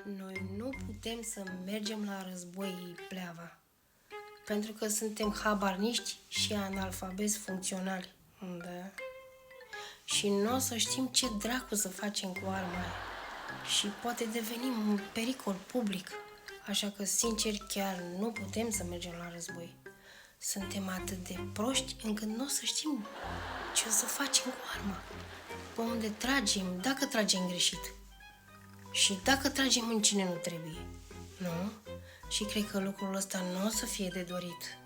Noi nu putem să mergem la război, Pleava, pentru că suntem habarniști și analfabeti funcționali. Da? Și nu o să știm ce dracu să facem cu arma aia. Și poate devenim un pericol public. Așa că, sincer, chiar nu putem să mergem la război. Suntem atât de proști încât nu o să știm ce o să facem cu arma. Pe unde tragem, dacă tragem greșit. Și dacă tragem în cine nu trebuie. Nu? Și cred că lucrul ăsta nu o să fie de dorit.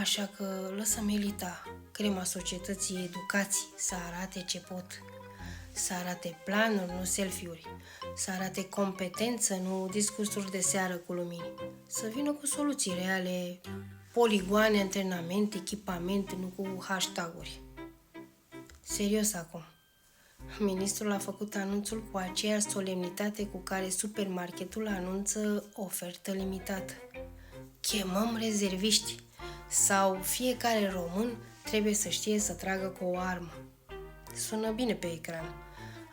Așa că lăsăm elita, crema societății educații, să arate ce pot. Să arate planuri, nu selfie-uri. Să arate competență, nu discursuri de seară cu lumini. Să vină cu soluții reale, poligoane, antrenament, echipament, nu cu hashtag-uri. Serios acum. Ministrul a făcut anunțul cu aceeași solemnitate cu care supermarketul anunță ofertă limitată. Chemăm rezerviști sau fiecare român trebuie să știe să tragă cu o armă. Sună bine pe ecran.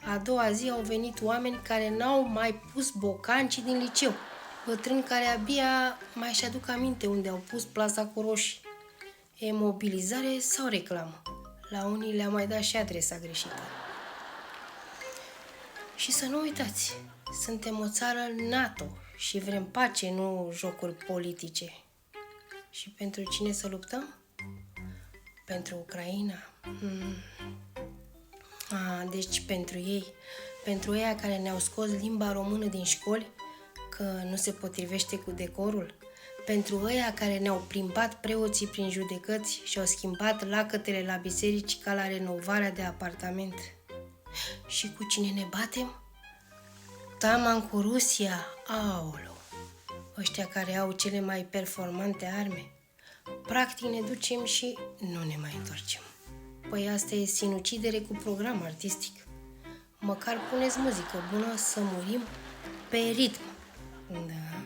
A doua zi au venit oameni care n-au mai pus bocancii din liceu, bătrâni care abia mai își aduc aminte unde au pus plasa cu roșii. E mobilizare sau reclamă? La unii le-a mai dat și adresa greșită. Și să nu uitați, suntem o țară NATO și vrem pace, nu jocuri politice. Și pentru cine să luptăm? Pentru Ucraina? Deci pentru ei. Pentru ei care ne-au scos limba română din școli, că nu se potrivește cu decorul. Pentru ei care ne-au plimbat preoții prin judecăți și au schimbat lacătele la biserici ca la renovarea de apartament. Și cu cine ne batem? Taman cu Rusia, aolo, ăștia care au cele mai performante arme. Practic ne ducem și nu ne mai întoarcem. Păi asta e sinucidere cu program artistic. Măcar puneți muzică bună să murim pe ritm. Da.